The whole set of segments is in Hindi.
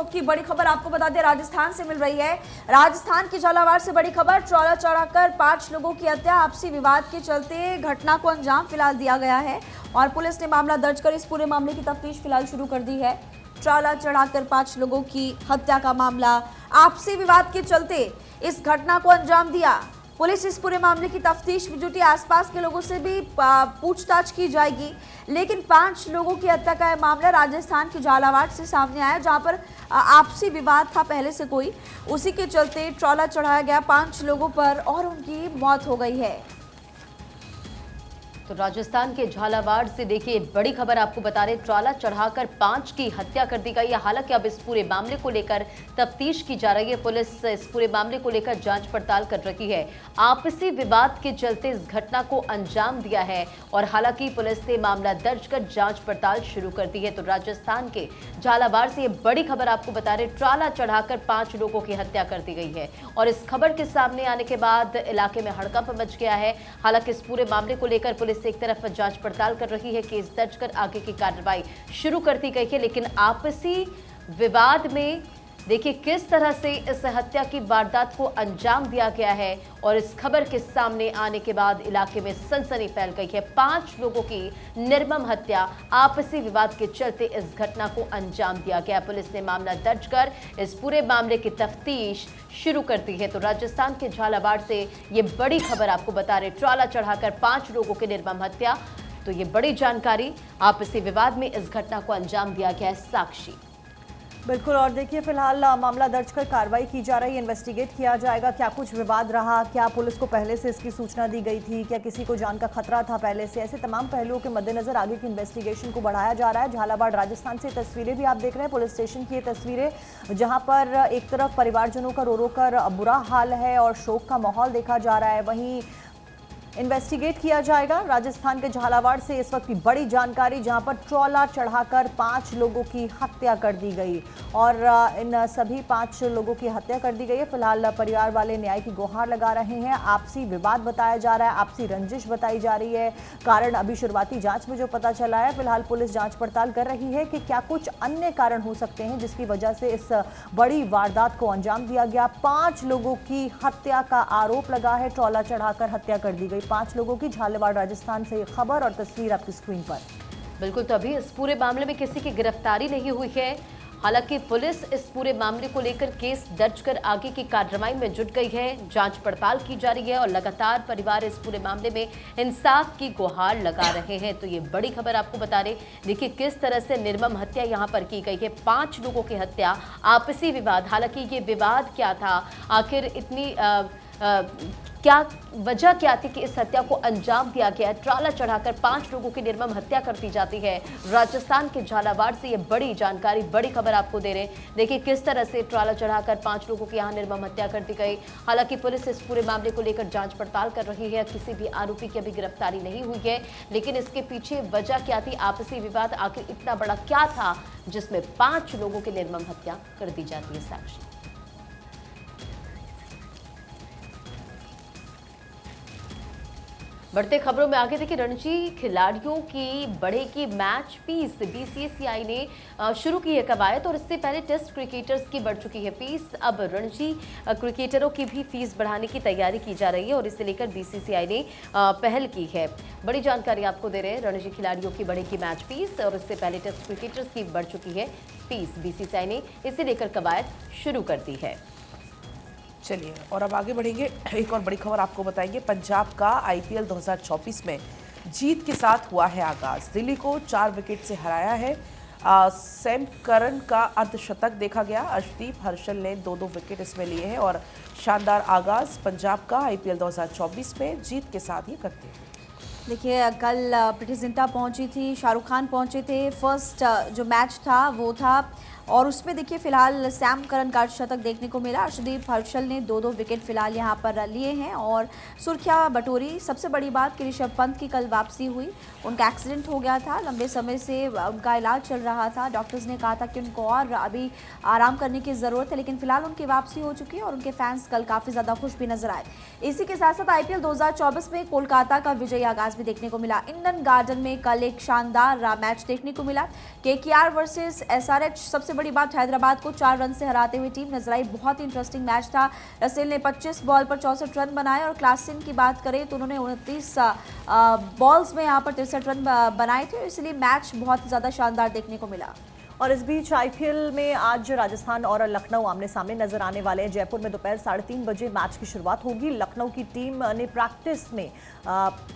की बड़ी खबर आपको बता दें राजस्थान से मिल रही है। राजस्थान की झालावाड़ से बड़ी खबर, ट्रॉला चढ़ाकर 5 लोगों की हत्या। आपसी विवाद के चलते घटना को अंजाम फिलहाल दिया गया है और पुलिस ने मामला दर्ज कर इस पूरे मामले की तफ्तीश फिलहाल शुरू कर दी है। ट्रॉला चढ़ाकर 5 लोगों की हत्या का मामला, आपसी विवाद के चलते इस घटना को अंजाम दिया। पुलिस इस पूरे मामले की तफ्तीश में जुटी। आसपास के लोगों से भी पूछताछ की जाएगी, लेकिन 5 लोगों की हत्या का यह मामला राजस्थान की झालावाड़ से सामने आया, जहां पर आपसी विवाद था पहले से कोई, उसी के चलते ट्रॉला चढ़ाया गया 5 लोगों पर और उनकी मौत हो गई है। तो राजस्थान के झालावाड़ से देखिए बड़ी खबर आपको बता रहे, ट्रॉला चढ़ाकर 5 की हत्या कर दी गई है। हालांकि अब इस पूरे मामले को लेकर तफ्तीश की जा रही है। पुलिस इस पूरे मामले को लेकर जांच पड़ताल कर रही है। आपसी विवाद के चलते इस घटना को अंजाम दिया है और हालांकि पुलिस ने मामला दर्ज कर जांच पड़ताल शुरू कर दी है। तो राजस्थान के झालावाड़ से ये बड़ी खबर आपको बता रहे, ट्रॉला चढ़ाकर 5 लोगों की हत्या कर दी गई है और इस खबर के सामने आने के बाद इलाके में हड़कंप मच गया है। हालांकि इस पूरे मामले को लेकर पुलिस एक तरफ जांच पड़ताल कर रही है, केस दर्ज कर आगे की कार्रवाई शुरू कर दी गई है। लेकिन आपसी विवाद में देखिए किस तरह से इस हत्या की वारदात को अंजाम दिया गया है और इस खबर के सामने आने के बाद इलाके में सनसनी फैल गई है। 5 लोगों की निर्मम हत्या, आपसी विवाद के चलते इस घटना को अंजाम दिया गया। पुलिस ने मामला दर्ज कर इस पूरे मामले की तफ्तीश शुरू कर दी है। तो राजस्थान के झालावाड़ से ये बड़ी खबर आपको बता रहे, ट्रॉला चढ़ाकर 5 लोगों की निर्मम हत्या। तो ये बड़ी जानकारी, आपसी विवाद में इस घटना को अंजाम दिया गया है। साक्षी बिल्कुल, और देखिए फिलहाल मामला दर्ज कर कार्रवाई की जा रही है, इन्वेस्टिगेट किया जाएगा। क्या कुछ विवाद रहा, क्या पुलिस को पहले से इसकी सूचना दी गई थी, क्या किसी को जान का खतरा था पहले से, ऐसे तमाम पहलुओं के मद्देनजर आगे की इन्वेस्टिगेशन को बढ़ाया जा रहा है। झालावाड़ राजस्थान से तस्वीरें भी आप देख रहे हैं, पुलिस स्टेशन की ये तस्वीरें, जहां पर एक तरफ परिवारजनों का रो रो कर बुरा हाल है और शोक का माहौल देखा जा रहा है, वहीं इन्वेस्टिगेट किया जाएगा। राजस्थान के झालावाड़ से इस वक्त की बड़ी जानकारी, जहां पर ट्रॉला चढ़ाकर 5 लोगों की हत्या कर दी गई और इन सभी 5 लोगों की हत्या कर दी गई है। फिलहाल परिवार वाले न्याय की गुहार लगा रहे हैं। आपसी विवाद बताया जा रहा है, आपसी रंजिश बताई जा रही है। कारण अभी शुरुआती जांच में जो पता चला है, फिलहाल पुलिस जांच पड़ताल कर रही है कि क्या कुछ अन्य कारण हो सकते हैं जिसकी वजह से इस बड़ी वारदात को अंजाम दिया गया। 5 लोगों की हत्या का आरोप लगा है, ट्रॉला चढ़ाकर हत्या कर दी गई 5 लोगों की। झालावाड़ राजस्थान से ये खबर और तस्वीर आपकी स्क्रीन पर। बिल्कुल, तो अभी इस पूरे मामले में किसी की गिरफ्तारी नहीं हुई है। हालांकि पुलिस इस पूरे मामले को लेकर केस दर्ज कर आगे की कार्रवाई में जुट गई है, जांच पड़ताल की जा रही है और लगातार परिवार इस पूरे मामले में इंसाफ की गुहार लगा रहे हैं। तो ये बड़ी खबर आपको बता रहे, देखिए किस तरह से निर्मम हत्या यहां पर की गई है। 5 लोगों की हत्या, आपसी विवाद। हालांकि ये विवाद क्या था, आखिर इतनी क्या वजह क्या थी कि इस हत्या को अंजाम दिया गया। ट्रॉला चढ़ाकर 5 लोगों की निर्मम हत्या कर दी जाती है। राजस्थान के झालावाड़ से ये बड़ी जानकारी, बड़ी खबर आपको दे रहे हैं। देखिए किस तरह से ट्रॉला चढ़ाकर 5 लोगों की यहाँ निर्मम हत्या कर दी गई। हालांकि पुलिस इस पूरे मामले को लेकर जांच पड़ताल कर रही है, किसी भी आरोपी की अभी गिरफ्तारी नहीं हुई है। लेकिन इसके पीछे वजह क्या थी, आपसी विवाद आखिर इतना बड़ा क्या था जिसमें 5 लोगों की निर्मम हत्या कर दी जाती है। साक्षी बढ़ते खबरों में आगे देखिए, रणजी खिलाड़ियों की बढ़ेगी मैच फीस। बीसीसीआई ने शुरू की है कवायद और इससे पहले टेस्ट क्रिकेटर्स की बढ़ चुकी है फीस। अब रणजी क्रिकेटरों की भी फीस बढ़ाने की तैयारी की जा रही है और इसे लेकर बीसीसीआई ने पहल की है। बड़ी जानकारी आपको दे रहे हैं, रणजी खिलाड़ियों की बढ़ेगी मैच फीस और इससे पहले टेस्ट क्रिकेटर्स की बढ़ चुकी है फीस। बीसीसीआई ने इसे लेकर कवायद शुरू कर दी है। चलिए और अब आगे बढ़ेंगे, एक और बड़ी खबर आपको बताएंगे। पंजाब का आईपीएल 2024 में जीत के साथ हुआ है आगाज। दिल्ली को 4 विकेट से हराया है। सैम करन का अर्धशतक देखा गया। अर्शदीप हर्षल ने 2-2 विकेट इसमें लिए हैं और शानदार आगाज पंजाब का आईपीएल 2024 में जीत के साथ ही करते हैं। देखिए कल प्रीति जिंटा पहुंची थी, शाहरुख खान पहुंचे थे। फर्स्ट जो मैच था वो था और उसमें देखिए फिलहाल सैम करन का शतक देखने को मिला। अर्शदीप हर्षल ने 2-2 विकेट फिलहाल यहां पर लिए हैं और सुर्खियां बटोरी। सबसे बड़ी बात कि ऋषभ पंत की कल वापसी हुई। उनका एक्सीडेंट हो गया था, लंबे समय से उनका इलाज चल रहा था। डॉक्टर्स ने कहा था कि उनको और अभी आराम करने की ज़रूरत है, लेकिन फिलहाल उनकी वापसी हो चुकी है और उनके फैंस कल काफ़ी ज़्यादा खुश भी नजर आए। इसी के साथ साथ आईपीएल 2024 में कोलकाता का विजयी आगाज भी देखने को मिला। ईडन गार्डन में कल एक शानदार मैच देखने को मिला। KKR versus SRH. सबसे बड़ी बात, हैदराबाद को 4 रन से हराते हुए टीम नजर आई। बहुत ही इंटरेस्टिंग मैच था। रसेल ने 25 बॉल पर 64 रन बनाए और क्लासन की बात करें तो उन्होंने 29 बॉल्स में यहाँ पर 63 रन बनाए थे, इसलिए मैच बहुत ज़्यादा शानदार देखने को मिला। और इस बीच आईपीएल में आज राजस्थान और लखनऊ आमने सामने नजर आने वाले हैं। जयपुर में दोपहर 3:30 बजे मैच की शुरुआत होगी। लखनऊ की टीम ने प्रैक्टिस में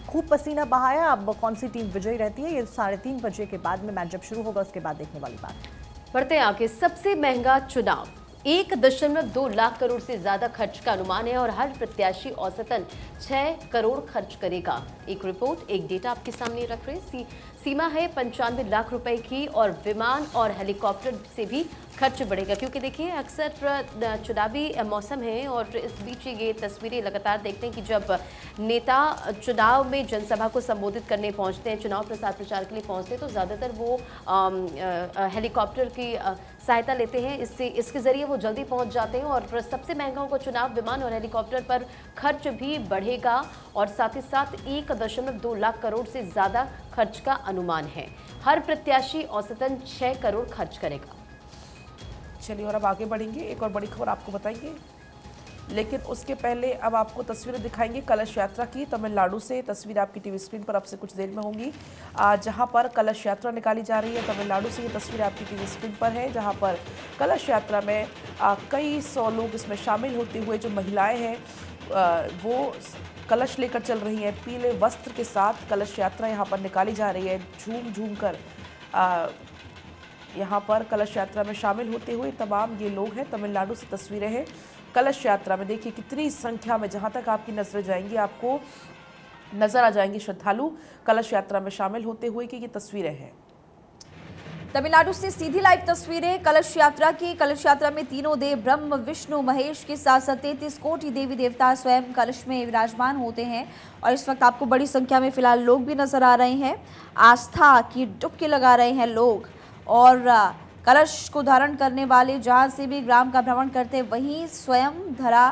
खूब पसीना बहाया। अब कौन सी टीम विजयी रहती है ये 3:30 बजे के बाद में मैच जब शुरू होगा उसके बाद देखने वाली बात। बढ़ते हैं आगे। सबसे महंगा चुनाव, 1.2 लाख करोड़ से ज्यादा खर्च का अनुमान है और हर प्रत्याशी औसतन 6 करोड़ खर्च करेगा। एक रिपोर्ट, एक डेटा आपके सामने रख रहे। सीमा है 95 लाख रुपए की और विमान और हेलीकॉप्टर से भी खर्च बढ़ेगा, क्योंकि देखिए अक्सर चुनावी मौसम है और इस बीच ये तस्वीरें लगातार देखते हैं कि जब नेता चुनाव में जनसभा को संबोधित करने पहुंचते हैं, चुनाव प्रचार के लिए पहुंचते हैं, तो ज़्यादातर वो हेलीकॉप्टर की सहायता लेते हैं। इसके ज़रिए वो जल्दी पहुंच जाते हैं और सबसे महंगा होगा चुनाव, विमान और हेलीकॉप्टर पर खर्च भी बढ़ेगा और साथ ही साथ 1.2 लाख करोड़ से ज़्यादा खर्च का अनुमान है। हर प्रत्याशी औसतन 6 करोड़ खर्च करेगा। चलिए और अब आगे बढ़ेंगे, एक और बड़ी खबर आपको बताएंगे, लेकिन उसके पहले अब आपको तस्वीरें दिखाएंगे कलश यात्रा की। तमिलनाडु से तस्वीर आपकी टीवी स्क्रीन पर अब से कुछ देर में होंगी, जहां पर कलश यात्रा निकाली जा रही है। तमिलनाडु से ये तस्वीर आपकी टीवी स्क्रीन पर है, जहां पर कलश यात्रा में कई 100 लोग इसमें शामिल होते हुए, जो महिलाएं हैं वो कलश लेकर चल रही हैं। पीले वस्त्र के साथ कलश यात्रा यहाँ पर निकाली जा रही है। झूम झूम कर यहाँ पर कलश यात्रा में शामिल होते हुए तमाम ये लोग हैं। तमिलनाडु से तस्वीरें हैं कलश यात्रा में। देखिए कितनी संख्या में, जहाँ तक आपकी नजरें जाएंगी आपको नजर आ जाएंगे श्रद्धालु कलश यात्रा में शामिल होते हुए की ये तस्वीरें हैं। तमिलनाडु से सीधी लाइव तस्वीरें कलश यात्रा की। कलश यात्रा में तीनों देव ब्रह्म विष्णु महेश के साथ 33 कोटि देवी देवता स्वयं कलश में विराजमान होते हैं और इस वक्त आपको बड़ी संख्या में फिलहाल लोग भी नजर आ रहे हैं। आस्था की डुबकी लगा रहे हैं लोग और कलश को धारण करने वाले जहाँ से भी ग्राम का भ्रमण करते वहीं स्वयं धरा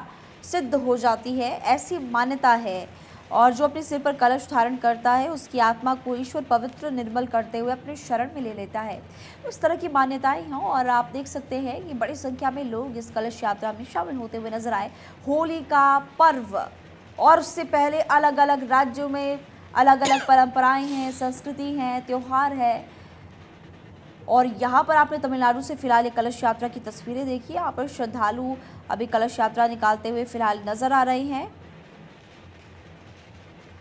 सिद्ध हो जाती है, ऐसी मान्यता है। और जो अपने सिर पर कलश धारण करता है उसकी आत्मा को ईश्वर पवित्र निर्मल करते हुए अपने शरण में ले लेता है। उस तरह की मान्यताएं हैं और आप देख सकते हैं कि बड़ी संख्या में लोग इस कलश यात्रा में शामिल होते हुए नजर आए। होली का पर्व और उससे पहले अलग अलग राज्यों में अलग अलग परंपराएं हैं, संस्कृति हैं, त्यौहार है और यहाँ पर आपने तमिलनाडु से फिलहाल ये कलश यात्रा की तस्वीरें देखी। यहाँ पर श्रद्धालु अभी कलश यात्रा निकालते हुए फिलहाल नजर आ रहे हैं।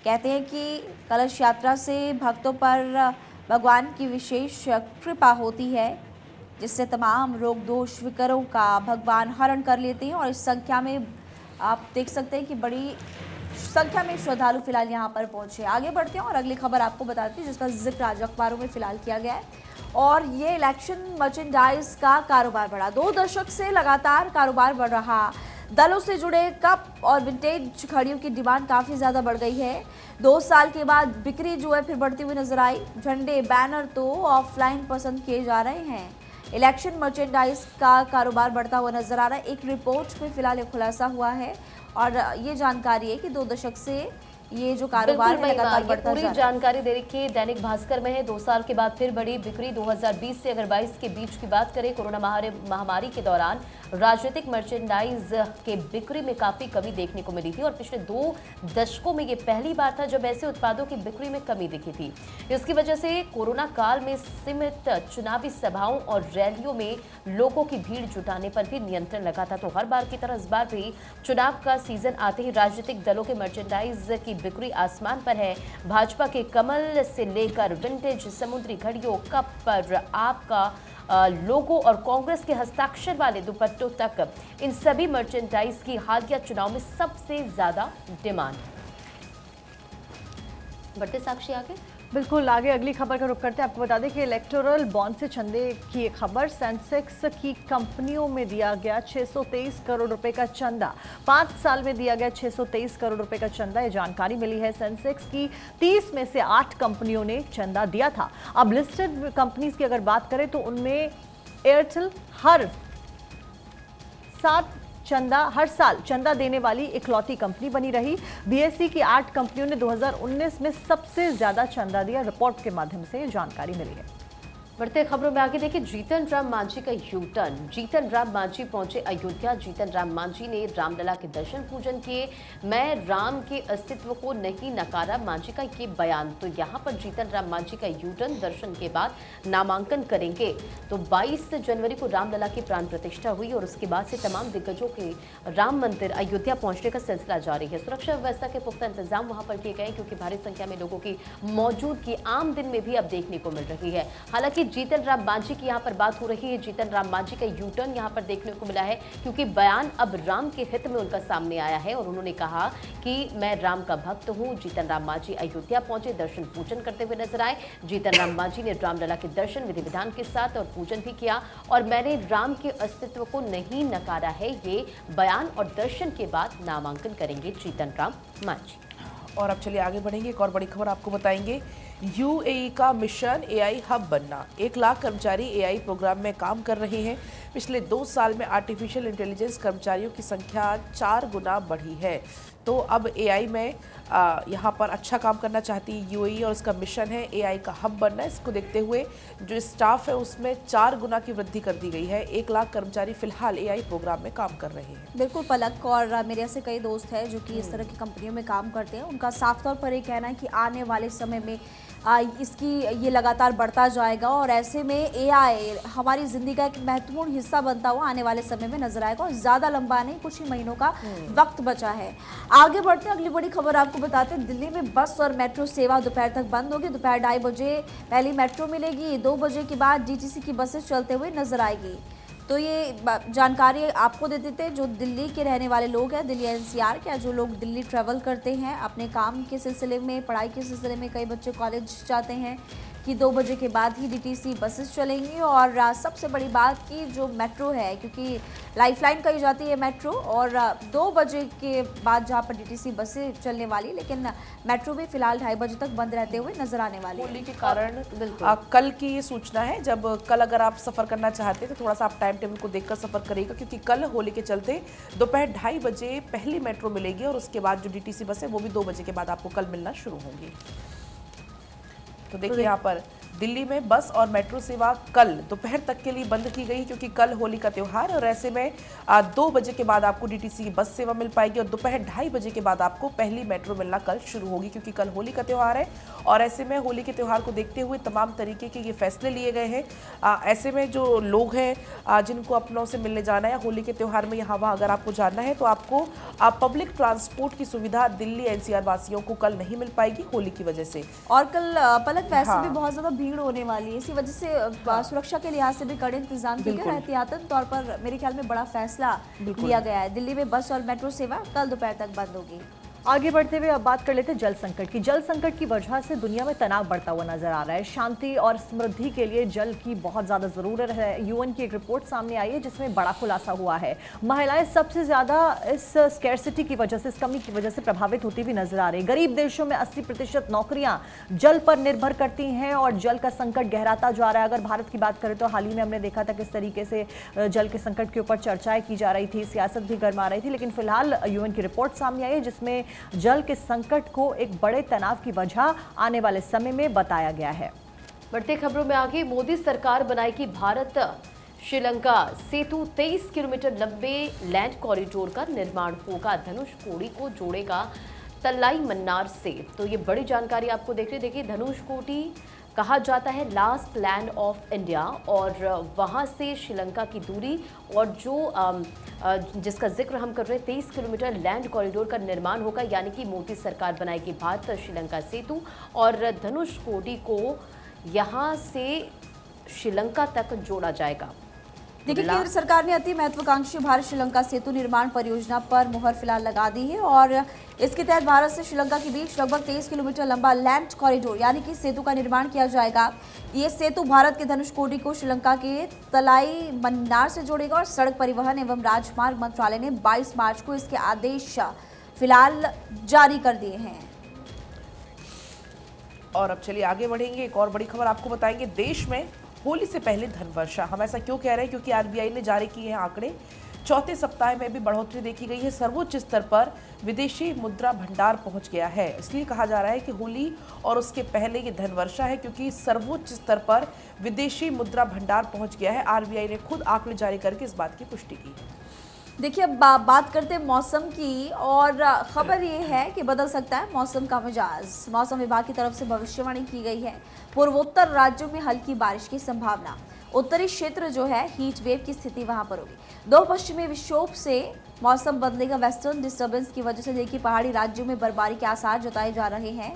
कहते हैं कि कलश यात्रा से भक्तों पर भगवान की विशेष कृपा होती है, जिससे तमाम रोग दोष विकारों का भगवान हरण कर लेते हैं और इस संख्या में आप देख सकते हैं कि बड़ी संख्या में श्रद्धालु फिलहाल यहाँ पर पहुंचे। आगे बढ़ते हैं और अगली खबर आपको बताती हूँ जिसका जिक्र आज अखबारों में फिलहाल किया गया है और ये इलेक्शन मर्चेंडाइज का कारोबार बढ़ा। 2 दशक से लगातार कारोबार बढ़ रहा। दलों से जुड़े कप और विंटेज घड़ियों की डिमांड काफ़ी ज़्यादा बढ़ गई है। 2 साल के बाद बिक्री जो है फिर बढ़ती हुई नजर आई। झंडे बैनर तो ऑफलाइन पसंद किए जा रहे हैं। इलेक्शन मर्चेंडाइज का कारोबार बढ़ता हुआ नजर आ रहा है। एक रिपोर्ट में फिलहाल एक खुलासा हुआ है और ये जानकारी है कि 2 दशक से ये जो कारोबार है लगातार बढ़ता जा रहा है। पूरी जानकारी दे रखी है दैनिक भास्कर में है। 2 साल के बाद फिर बढ़ी बिक्री। 2020 से अगर 22 के बीच की बात करें, कोरोना महामारी के दौरान राजनीतिक मर्चेंडाइज के बिक्री में काफी कमी देखने को मिली थी और पिछले 2 दशकों में ये पहली बार था जब ऐसे उत्पादों की बिक्री में कमी दिखी थी। इसकी वजह से कोरोना काल में सीमित चुनावी सभाओं और रैलियों में लोगों की भीड़ जुटाने पर भी नियंत्रण लगा था। तो हर बार की तरह इस बार भी चुनाव का सीजन आते ही राजनीतिक दलों के मर्चेंडाइज की बिक्री आसमान पर है। भाजपा के कमल से लेकर विंटेज समुद्री घड़ियों, कप पर आपका लोगो और कांग्रेस के हस्ताक्षर वाले दुपट्टों तक, इन सभी मर्चेंडाइज की हालिया चुनाव में सबसे ज्यादा डिमांड। बढ़ते साक्षी आगे। बिल्कुल आगे अगली खबर का रुख करते हैं। आपको बता दें कि इलेक्टोरल बॉन्ड से चंदे की एक खबर। सेंसेक्स की कंपनियों में दिया गया 623 करोड़ रुपए का चंदा। 5 साल में दिया गया 623 करोड़ रुपए का चंदा, ये जानकारी मिली है। सेंसेक्स की 30 में से 8 कंपनियों ने चंदा दिया था। अब लिस्टेड कंपनीज की अगर बात करें तो उनमें एयरटेल हर साल चंदा देने वाली इकलौती कंपनी बनी रही। बीएसई की 8 कंपनियों ने 2019 में सबसे ज्यादा चंदा दिया। रिपोर्ट के माध्यम से जानकारी मिली है। बढ़ते खबरों में आगे देखिए, जीतन राम मांझी का यू टर्न। जीतन राम मांझी पहुंचे अयोध्या। जीतन राम मांझी ने रामलला के दर्शन पूजन किए। मैं राम के अस्तित्व को नहीं नकारा, मांझी का ये बयान। तो यहां पर जीतन राम मांझी का यू टर्न, दर्शन के बाद नामांकन करेंगे। तो 22 जनवरी को रामलला की प्राण प्रतिष्ठा हुई और उसके बाद से तमाम दिग्गजों के राम मंदिर अयोध्या पहुंचने का सिलसिला जारी है। सुरक्षा व्यवस्था के पुख्ता इंतजाम वहां पर किए गए क्योंकि भारी संख्या में लोगों की मौजूदगी आम दिन में भी अब देखने को मिल रही है। हालांकि जीतन राम मांझी की यहां पर बात हो रही है। जीतन राम मांझी का यू टर्न यहां पर देखने को मिला है क्योंकि बयान अब राम के हित में उनका सामने आया है और उन्होंने कहा कि मैं राम का भक्त हूं। जीतन राम मांझी अयोध्या पहुंचे, दर्शन पूजन करते हुए नजर आए। जीतन राम मांझी ने रामलला के दर्शन विधि विधान के साथ और पूजन भी किया और मैंने राम के अस्तित्व को नहीं नकारा है, ये बयान और दर्शन के बाद नामांकन करेंगे जीतन राम मांझी। और अब चलिए आगे बढ़ेंगे, एक और बड़ी खबर आपको बताएंगे। यूएई का मिशन एआई हब बनना। 1 लाख कर्मचारी एआई प्रोग्राम में काम कर रहे हैं। पिछले 2 साल में आर्टिफिशियल इंटेलिजेंस कर्मचारियों की संख्या 4 गुना बढ़ी है। तो अब एआई में यहाँ पर अच्छा काम करना चाहती है यूएई और उसका मिशन है एआई का हब बनना। इसको देखते हुए जो स्टाफ है उसमें 4 गुना की वृद्धि कर दी गई है। 1 लाख कर्मचारी फिलहाल एआई प्रोग्राम में काम कर रहे हैं। बिल्कुल पलक, और मेरे ऐसे कई दोस्त हैं जो कि इस तरह की कंपनियों में काम करते हैं। उनका साफ तौर पर ये कहना है कि आने वाले समय में इसकी ये लगातार बढ़ता जाएगा और ऐसे में एआई हमारी ज़िंदगी का एक महत्वपूर्ण हिस्सा बनता हुआ आने वाले समय में नजर आएगा और ज़्यादा लंबा नहीं, कुछ ही महीनों का वक्त बचा है। आगे बढ़ते हैं, अगली बड़ी खबर आपको बताते हैं। दिल्ली में बस और मेट्रो सेवा दोपहर तक बंद होगी। दोपहर 2:30 बजे पहली मेट्रो मिलेगी। 2 बजे के बाद डीटीसी की बसें चलते हुए नजर आएगी। तो ये जानकारी आपको दे देते हैं जो दिल्ली के रहने वाले लोग हैं, दिल्ली एनसीआर के, जो लोग दिल्ली ट्रैवल करते हैं अपने काम के सिलसिले में, पढ़ाई के सिलसिले में, कई बच्चे कॉलेज जाते हैं, कि 2 बजे के बाद ही डीटीसी बसेस चलेंगी। और सबसे बड़ी बात कि जो मेट्रो है, क्योंकि लाइफलाइन कही जाती है मेट्रो, और 2 बजे के बाद जहां पर डीटीसी बसें चलने वाली, लेकिन मेट्रो भी फिलहाल 2:30 बजे तक बंद रहते हुए नजर आने वाली है। होली के कारण कल की ये सूचना है। जब कल अगर आप सफर करना चाहते हैं तो थोड़ा सा आप टाइम टेबल को देखकर सफर करिएगा क्योंकि कल होली के चलते दोपहर 2:30 बजे पहली मेट्रो मिलेगी और उसके बाद जो डीटीसी बस है वो भी 2 बजे के बाद आपको कल मिलना शुरू होंगी। तो देखिए यहाँ पर दिल्ली में बस और मेट्रो सेवा कल दोपहर तक के लिए बंद की गई क्योंकि कल होली का त्यौहार, और ऐसे में 2 बजे के बाद आपको डीटीसी की बस सेवा मिल पाएगी और दोपहर 2:30 बजे के बाद आपको पहली मेट्रो मिलना कल शुरू होगी क्योंकि कल होली का त्यौहार है। और ऐसे में होली के त्यौहार को देखते हुए तमाम तरीके के ये फैसले लिए गए हैं। ऐसे में जो लोग हैं जिनको अपनों से मिलने जाना है होली के त्यौहार में यहाँ वहाँ अगर आपको जाना है तो आपको पब्लिक ट्रांसपोर्ट की सुविधा दिल्ली एनसीआर वासियों को कल नहीं मिल पाएगी होली की वजह से। और कल पलक वैसे भी बहुत ज्यादा भीड़ होने वाली है, इसी वजह से सुरक्षा के लिहाज से भी कड़े इंतजाम किए गए। एहतियातन तौर पर मेरे ख्याल में बड़ा फैसला लिया गया है। दिल्ली में बस और मेट्रो सेवा कल दोपहर तक बंद होगी। आगे बढ़ते हुए अब बात कर लेते हैं जल संकट की। जल संकट की वजह से दुनिया में तनाव बढ़ता हुआ नजर आ रहा है। शांति और समृद्धि के लिए जल की बहुत ज्यादा जरूरत है। यूएन की एक रिपोर्ट सामने आई है जिसमें बड़ा खुलासा हुआ है। महिलाएं सबसे ज्यादा इस स्कैर्सिटी की वजह से, इस कमी की वजह से प्रभावित होती भी नजर आ रही है। गरीब देशों में 80% नौकरियां जल पर निर्भर करती हैं और जल का संकट गहराता जा रहा है। अगर भारत की बात करें तो हाल ही में हमने देखा था किस तरीके से जल के संकट के ऊपर चर्चाएं की जा रही थी, सियासत भी गर्मा रही थी, लेकिन फिलहाल यूएन की रिपोर्ट सामने आई है जिसमें जल के संकट को एक बड़े तनाव की वजह आने वाले समय में बताया गया है। बढ़ती खबरों में आगे, मोदी सरकार बनाएगी भारत श्रीलंका सेतु। 23 किलोमीटर लंबे लैंड कॉरिडोर का निर्माण होगा। धनुषकोडी को जोड़ेगा तलाई मन्नार से। तो ये बड़ी जानकारी आपको देखिए धनुषकोडी कहा जाता है लास्ट लैंड ऑफ इंडिया और वहाँ से श्रीलंका की दूरी और जो जिसका जिक्र हम कर रहे हैं 23 किलोमीटर लैंड कॉरिडोर का निर्माण होगा, यानी कि मोदी सरकार बनाएगी भारत श्रीलंका सेतु और धनुषकोडी को यहाँ से श्रीलंका तक जोड़ा जाएगा। देखिए, केंद्र सरकार ने अति महत्वाकांक्षी भारत श्रीलंका सेतु निर्माण परियोजना पर मुहर फिलहाल लगा दी है और इसके तहत भारत से श्रीलंका के बीच लगभग 23 किलोमीटर लंबा लैंड कॉरिडोर यानी कि सेतु का निर्माण किया जाएगा। ये सेतु भारत के धनुषकोडी को श्रीलंका के तलाई मन्नार से जोड़ेगा और सड़क परिवहन एवं राजमार्ग मंत्रालय ने 22 मार्च को इसके आदेश फिलहाल जारी कर दिए हैं। और अब चलिए आगे बढ़ेंगे, एक और बड़ी खबर आपको बताएंगे। देश में होली से पहले धन वर्षा। हम ऐसा क्यों कह रहे हैं? क्योंकि आरबीआई ने जारी किए हैं आंकड़े। चौथे सप्ताह में भी बढ़ोतरी देखी गई है। सर्वोच्च स्तर पर विदेशी मुद्रा भंडार पहुंच गया है। इसलिए कहा जा रहा है कि होली और उसके पहले ये धन वर्षा है, क्योंकि सर्वोच्च स्तर पर विदेशी मुद्रा भंडार पहुंच गया है। आरबीआई ने खुद आंकड़े जारी करके इस बात की पुष्टि की। देखिए, अब बात करते हैं मौसम की, और खबर ये है कि बदल सकता है मौसम का मिजाज। मौसम विभाग की तरफ से भविष्यवाणी की गई है। पूर्वोत्तर राज्यों में हल्की बारिश की संभावना। उत्तरी क्षेत्र जो है हीट वेव की स्थिति वहां पर होगी। 2 पश्चिमी विक्षोभ से मौसम बदलेगा। वेस्टर्न डिस्टर्बेंस की वजह से देखिए पहाड़ी राज्यों में बर्फबारी के आसार जताए जा रहे हैं।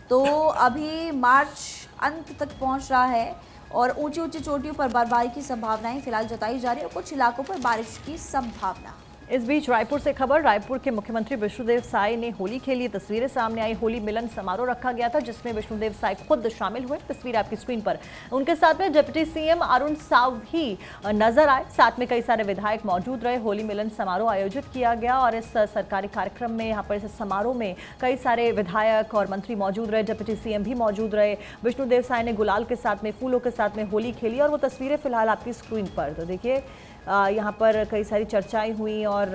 तो अभी मार्च अंत तक पहुंच रहा है और ऊंची ऊंची चोटियों पर बर्फबारी की संभावनाएं फिलहाल जताई जा रही है और कुछ इलाकों पर बारिश की संभावना। इस बीच रायपुर से खबर। रायपुर के मुख्यमंत्री विष्णुदेव साय ने होली के लिए तस्वीरें सामने आई। होली मिलन समारोह रखा गया था जिसमें विष्णुदेव साय खुद शामिल हुए। तस्वीर आपकी स्क्रीन पर। उनके साथ में डिप्टी सीएम अरुण साव भी नजर आए। साथ में कई सारे विधायक मौजूद रहे। होली मिलन समारोह आयोजित किया गया और इस सरकारी कार्यक्रम में यहाँ पर इस समारोह में कई सारे विधायक और मंत्री मौजूद रहे। डिप्टी सीएम भी मौजूद रहे। विष्णुदेव साय ने गुलाल के साथ में, फूलों के साथ में होली खेली और वो तस्वीरें फिलहाल आपकी स्क्रीन पर। तो देखिए यहाँ पर कई सारी चर्चाएं हुई और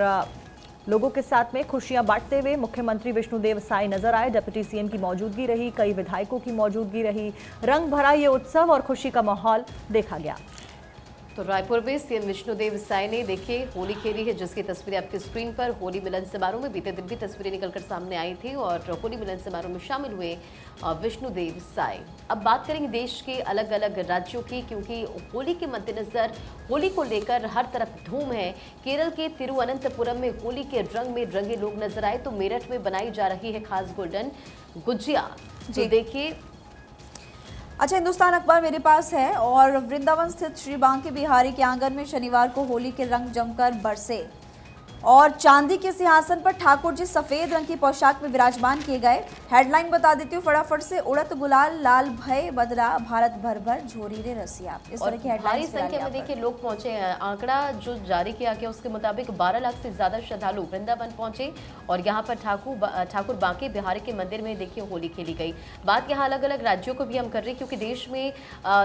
लोगों के साथ में खुशियां बांटते हुए मुख्यमंत्री विष्णुदेव साय नजर आए। डिप्टी सीएम की मौजूदगी रही, कई विधायकों की मौजूदगी रही। रंग भरा ये उत्सव और खुशी का माहौल देखा गया। तो रायपुर में सीएम विष्णुदेव साय ने देखिए होली खेली है, जिसकी तस्वीरें आपकी स्क्रीन पर। होली मिलन समारोह में बीते दिन भी तस्वीरें निकलकर सामने आई थी और होली मिलन समारोह में शामिल हुए विष्णुदेव साय। अब बात करेंगे देश के अलग अलग राज्यों की, क्योंकि होली के मद्देनजर होली को लेकर हर तरफ धूम है। केरल के तिरुवनंतपुरम में होली के रंग में रंगे लोग नजर आए। तो मेरठ में बनाई जा रही है खास गोल्डन गुजिया। तो देखिए, अच्छा, हिंदुस्तान अखबार मेरे पास है और वृंदावन स्थित श्री बांके बिहारी के आंगन में शनिवार को होली के रंग जमकर बरसे और चांदी के सिंहासन पर ठाकुर जी सफेद रंग की पोशाक में विराजमान किए गए। हेडलाइन बता देती हूँ फटाफट से। उड़त गुलाल लाल भय बदला भारत भर भर झोरी रे रसिया। इस तरह की हेडलाइन। भारी संख्या में देखिए लोग पहुंचे हैं। आंकड़ा जो जारी किया गया उसके मुताबिक 12 लाख से ज्यादा श्रद्धालु वृंदावन पहुंचे और यहाँ पर ठाकुर बांके बिहारी के मंदिर में देखिए होली खेली गई। बात यहाँ अलग अलग राज्यों को भी हम कर रहे हैं, क्योंकि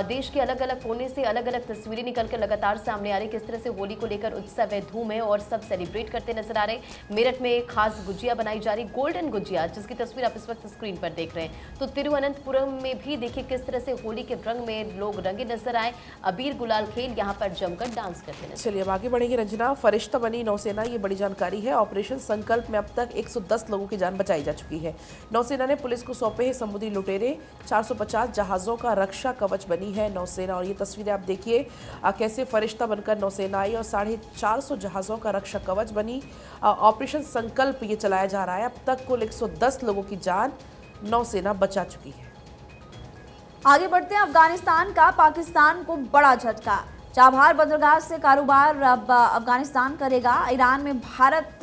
देश के अलग अलग कोने से अलग अलग तस्वीरें निकलकर लगातार सामने आ रही। किस तरह से होली को लेकर उत्सव है, धूम है और सब सेलिब्रेट करते नजर आ रहे। मेरठ में एक खास गुजिया बनाई जा रही, गोल्डन गुजिया, जिसकी तस्वीर आप इस वक्त स्क्रीन पर देख रहे हैं। तो तिरुवनंतपुरम में भी देखिए किस तरह से होली के रंग में लोग रंगे नजर आए। अबीर गुलाल खेल यहाँ पर जमकर डांस करते नजर। चलिए अब आगे बढ़ेंगे। रंजना, फरिश्ता बनी नौसेना, ये बड़ी जानकारी है। ऑपरेशन संकल्प में अब तक 110 लोगों की जान बचाई जा चुकी है। नौसेना ने पुलिस को सौंपे हैं समुद्री लुटेरे। 450 जहाजों का रक्षा कवच बनी है नौसेना। और ये तस्वीरें आप देखिए कैसे फरिश्ता बनकर नौसेना आई और 450 जहाजों का रक्षा कवच बनी। ऑपरेशन संकल्प ये चलाया जा रहा है। अब तक कुल 110 लोगों की जान नौसेना बचा चुकी है। आगे बढ़ते हैं। अफगानिस्तान का पाकिस्तान को बड़ा झटका। चाबहार बंदरगाह से कारोबार अब अफगानिस्तान करेगा। ईरान में भारत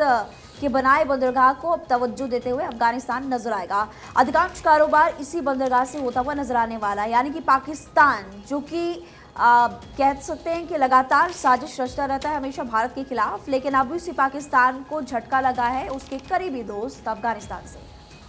के बनाए बंदरगाह को अब तवज्जो देते हुए अफगानिस्तान नजर आएगा। अधिकांश कारोबार इसी बंदरगाह से होता हुआ नजर आने वाला है। यानी कि पाकिस्तान, जो कि कह सकते हैं कि लगातार साजिश रचता रहता है हमेशा भारत के खिलाफ, लेकिन अब इसी पाकिस्तान को झटका लगा है उसके करीबी दोस्त अफगानिस्तान से।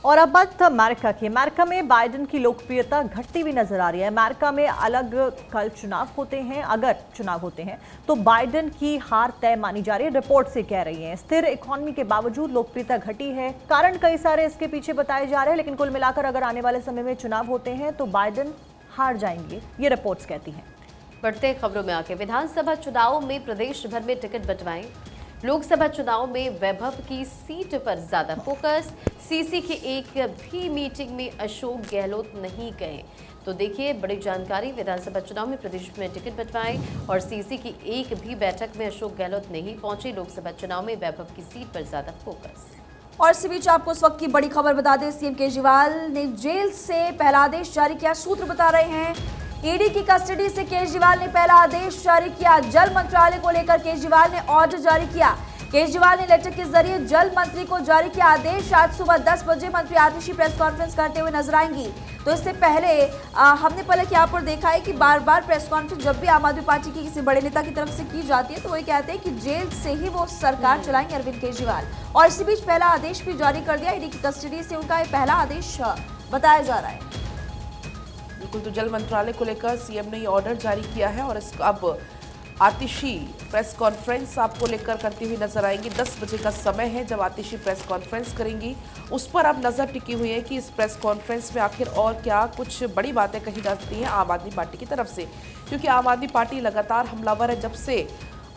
और अब बात अमेरिका की। अमेरिका में बाइडेन की लोकप्रियता घटती हुई नजर आ रही है। अमेरिका में अलग कल चुनाव होते हैं, अगर चुनाव होते हैं तो बाइडेन की हार तय मानी जा रही है, रिपोर्ट से कह रही है। स्थिर इकोनॉमी के बावजूद लोकप्रियता घटी है। कारण कई सारे इसके पीछे बताए जा रहे हैं, लेकिन कुल मिलाकर अगर आने वाले समय में चुनाव होते हैं तो बाइडेन हार जाएंगे, ये रिपोर्ट्स कहती हैं। बढ़ते खबरों में आके विधानसभा चुनाव में प्रदेश भर में टिकट बंटवाए। लोकसभा चुनाव में वैभव की सीट पर ज्यादा फोकस। सीसी की एक भी मीटिंग में अशोक गहलोत नहीं गए। तो देखिए बड़ी जानकारी। विधानसभा चुनाव में प्रदेश में टिकट बंटवाए और सीसी की एक भी बैठक में अशोक गहलोत नहीं पहुंचे। लोकसभा चुनाव में वैभव की सीट पर ज्यादा फोकस। और इसी बीच आपको इस वक्त की बड़ी खबर बता दें, सीएम केजरीवाल ने जेल से पहला आदेश जारी किया। सूत्र बता रहे हैं ईडी की कस्टडी से केजरीवाल ने पहला आदेश जारी किया। जल मंत्रालय को लेकर केजरीवाल ने ऑर्डर जारी किया। केजरीवाल ने लेटर के जरिए जल मंत्री को जारी किया आदेश। आज सुबह 10 बजे मंत्री आतिशी प्रेस कॉन्फ्रेंस करते हुए नजर आएंगी। तो इससे पहले हमने पलक यहाँ पर देखा है कि बार बार प्रेस कॉन्फ्रेंस जब भी आम आदमी पार्टी की किसी बड़े नेता की तरफ से की जाती है तो वही कहते हैं कि जेल से ही वो सरकार चलाएंगे अरविंद केजरीवाल। और इसी बीच पहला आदेश भी जारी कर दिया। ईडी की कस्टडी से उनका ये पहला आदेश बताया जा रहा है। बिल्कुल, तो जल मंत्रालय को लेकर सीएम ने ये ऑर्डर जारी किया है और अब आतिशी प्रेस कॉन्फ्रेंस आपको लेकर करती हुई नजर आएंगी। 10 बजे का समय है जब आतिशी प्रेस कॉन्फ्रेंस करेंगी। उस पर अब नजर टिकी हुई है कि इस प्रेस कॉन्फ्रेंस में आखिर और क्या कुछ बड़ी बातें कही जा सकती हैं आम आदमी पार्टी की तरफ से, क्योंकि आम आदमी पार्टी लगातार हमलावर है जब से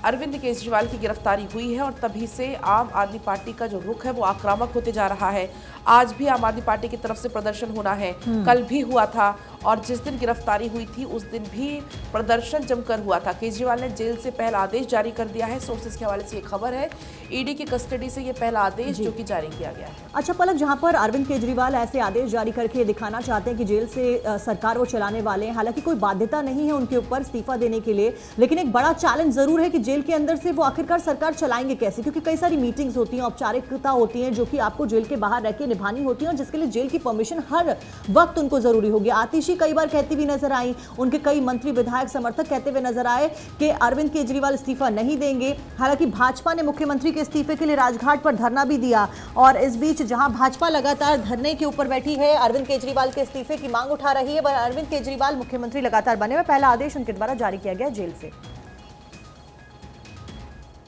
अरविंद केजरीवाल की गिरफ्तारी हुई है और तभी से आम आदमी पार्टी का जो रुख है वो आक्रामक होते जा रहा है। आज भी आम आदमी पार्टी की तरफ से प्रदर्शन होना है, कल भी हुआ था और जिस दिन गिरफ्तारी हुई थी उस दिन भी प्रदर्शन जमकर हुआ था। केजरीवाल ने जेल से पहला आदेश जारी कर दिया है। सोर्सेस के हवाले से ये खबर है, ईडी की कस्टडी से ये पहला आदेश जो कि जारी किया गया है। अच्छा पलक, जहां पर अरविंद केजरीवाल ऐसे आदेश जारी करके दिखाना चाहते हैं कि जेल से सरकार वो चलाने वाले हैं, हालांकि कोई बाध्यता नहीं है उनके ऊपर इस्तीफा देने के लिए, लेकिन एक बड़ा चैलेंज जरूर है कि जेल के अंदर से वो आखिरकार सरकार चलाएंगे कैसे, क्योंकि कई सारी मीटिंग्स होती हैं, औपचारिकता होती हैं जो कि आपको जेल के बाहर रह के निभानी होती है और जिसके लिए जेल की परमिशन हर वक्त उनको जरूरी होगी। आतिशी कई बार कहती हुई नजर आई, उनके कई मंत्री विधायक समर्थक कहते हुए नजर आए कि अरविंद केजरीवाल इस्तीफा नहीं देंगे। हालांकि भाजपा ने मुख्यमंत्री के इस्तीफे के लिए राजघाट पर धरना भी दिया और इस बीच जहां भाजपा लगातार धरने के ऊपर बैठी है, अरविंद केजरीवाल के इस्तीफे की मांग उठा रही है, अरविंद केजरीवाल मुख्यमंत्री लगातार बने हुए, पहला आदेश उनके द्वारा जारी किया गया जेल से।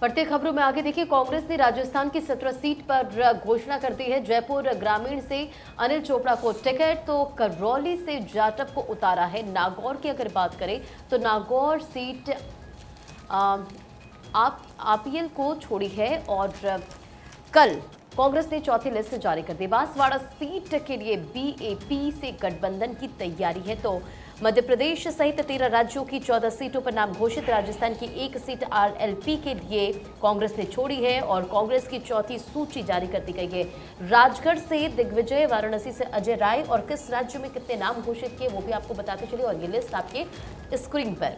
बढ़ते खबरों में आगे देखिए, कांग्रेस ने राजस्थान की 17 सीट पर घोषणा कर दी है। जयपुर ग्रामीण से अनिल चोपड़ा को टिकट, तो करौली से जाटव को उतारा है। नागौर की अगर बात करें तो नागौर सीट आरपीएल को छोड़ी है और कल कांग्रेस ने चौथी लिस्ट जारी कर दी। बांसवाड़ा सीट के लिए बीएपी से गठबंधन की तैयारी है। तो मध्य प्रदेश सहित 13 राज्यों की 14 सीटों पर नाम घोषित। राजस्थान की एक सीट आरएलपी के लिए कांग्रेस ने छोड़ी है और कांग्रेस की चौथी सूची जारी कर दी गई है। राजगढ़ से दिग्विजय, वाराणसी से अजय राय और किस राज्य में कितने नाम घोषित किए वो भी आपको बताते चलिए और ये लिस्ट आपके स्क्रीन पर।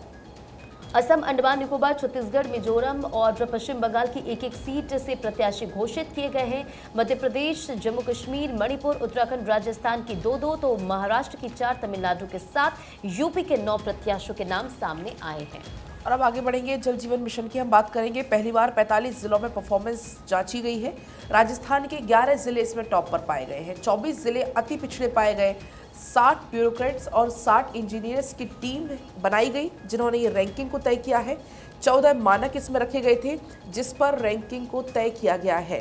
असम, अंडमान निकोबार, छत्तीसगढ़, मिजोरम और पश्चिम बंगाल की एक एक सीट से प्रत्याशी घोषित किए गए हैं। मध्य प्रदेश, जम्मू कश्मीर, मणिपुर, उत्तराखंड, राजस्थान की 2-2, तो महाराष्ट्र की 4, तमिलनाडु के 7, यूपी के 9 प्रत्याशियों के नाम सामने आए हैं। और अब आगे बढ़ेंगे, जल जीवन मिशन की हम बात करेंगे। पहली बार 45 जिलों में परफॉर्मेंस जांची गई है। राजस्थान के 11 जिले इसमें टॉप पर पाए गए हैं। 24 जिले अति पिछड़े पाए गए। 60 ब्यूरोक्रेट्स और 60 इंजीनियर्स की टीम बनाई गई जिन्होंने ये रैंकिंग को तय किया है। 14 मानक इसमें रखे गए थे जिस पर रैंकिंग को तय किया गया है।